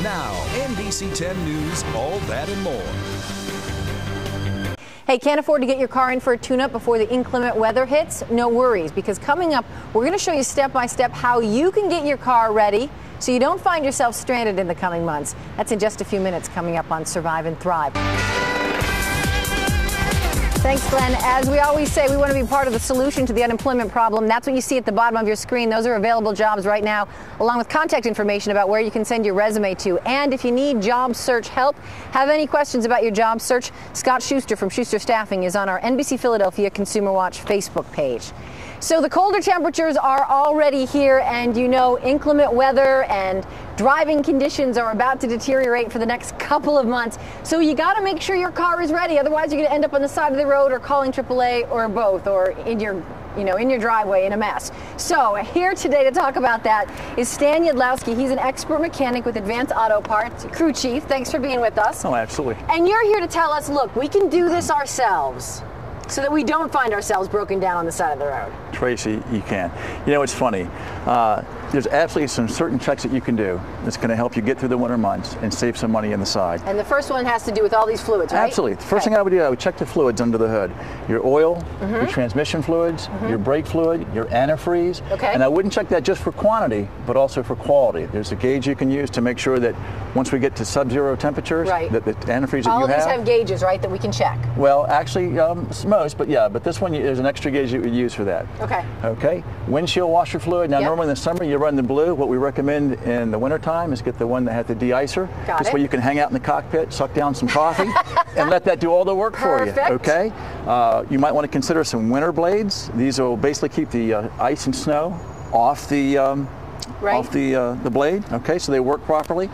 Now, NBC 10 News, all that and more. Hey, can't afford to get your car in for a tune-up before the inclement weather hits? No worries, because coming up, we're going to show you step-by-step how you can get your car ready so you don't find yourself stranded in the coming months. That's in just a few minutes coming up on Survive and Thrive. Thanks, Glenn. As we always say, we want to be part of the solution to the unemployment problem. That's what you see at the bottom of your screen. Those are available jobs right now, along with contact information about where you can send your resume to. And if you need job search help, have any questions about your job search, Scott Schuster from Schuster Staffing is on our NBC Philadelphia Consumer Watch Facebook page. So the colder temperatures are already here, and you know inclement weather and driving conditions are about to deteriorate for the next couple of months. So you got to make sure your car is ready. Otherwise, you're going to end up on the side of the road or calling AAA or both, or in your driveway in a mess. So here today to talk about that is Stan Yudlowski. He's an expert mechanic with Advanced Auto Parts, crew chief. Thanks for being with us. Oh, absolutely. And you're here to tell us, look, we can do this ourselves, so that we don't find ourselves broken down on the side of the road. Tracy, you can. You know, it's funny. There's absolutely some certain checks that you can do that's going to help you get through the winter months and save some money on the side. And the first one has to do with all these fluids, right? Absolutely. The first thing I would do, I would check the fluids under the hood. Your oil, your transmission fluids, your brake fluid, your antifreeze. Okay. And I wouldn't check that just for quantity, but also for quality. There's a gauge you can use to make sure that once we get to sub-zero temperatures, that the antifreeze that all you of these have gauges, right, that we can check? Well, actually, most, but yeah, but this one, there's an extra gauge that we use for that. Okay. Okay. Windshield washer fluid. Now, normally in the summer, you run the blue. What we recommend in the wintertime is get the one that has the de-icer. This way you can hang out in the cockpit, suck down some coffee, and let that do all the work for you. Okay. You might want to consider some winter blades. These will basically keep the ice and snow off the the blade. Okay, so they work properly.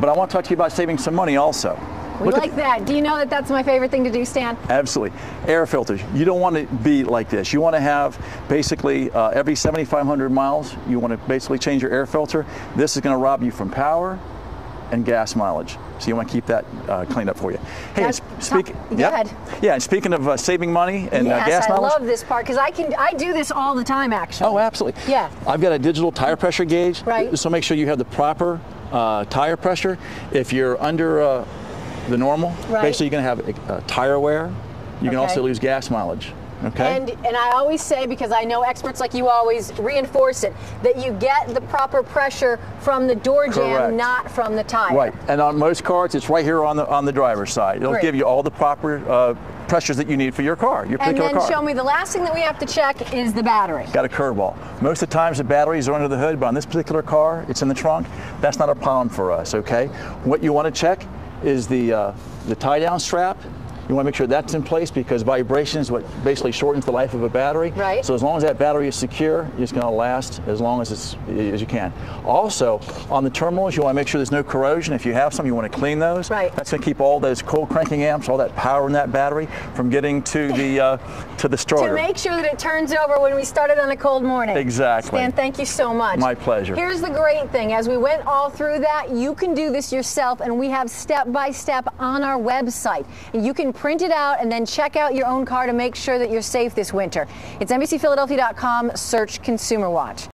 But I want to talk to you about saving some money also. We like that. Do you know that that's my favorite thing to do, Stan? Absolutely. Air filters. You don't want to be like this. You want to have basically every 7,500 miles, you want to basically change your air filter. This is going to rob you from power and gas mileage. So you want to keep that cleaned up for you. Hey, Go ahead. Yeah, and speaking of saving money and gas mileage. I love this part because I do this all the time, actually. Oh, absolutely. Yeah. I've got a digital tire pressure gauge. Right. So make sure you have the proper tire pressure. If you're under the normal, basically you're going to have tire wear. You can also lose gas mileage. Okay. And I always say, because I know experts like you always reinforce it, that you get the proper pressure from the door jamb, not from the tire. Right. And on most cars, it's right here on the driver's side. It'll give you all the proper pressures that you need for your car, your particular car. And then show me the last thing that we have to check is the battery. Got a curveball. Most of the times the batteries are under the hood, but on this particular car, it's in the trunk. That's not a problem for us. Okay. What you want to check is the tie-down strap. You want to make sure that's in place because vibration is what basically shortens the life of a battery. Right. So as long as that battery is secure, it's going to last as long as you can. Also, on the terminals, you want to make sure there's no corrosion. If you have some, you want to clean those. Right. That's going to keep all those cold cranking amps, all that power in that battery from getting to the starter. To make sure that it turns over when we started on a cold morning. Exactly. Stan, thank you so much. My pleasure. Here's the great thing. As we went all through that, you can do this yourself, and we have step-by-step on our website. And you can print it out and then check out your own car to make sure that you're safe this winter. It's NBCPhiladelphia.com, search Consumer Watch.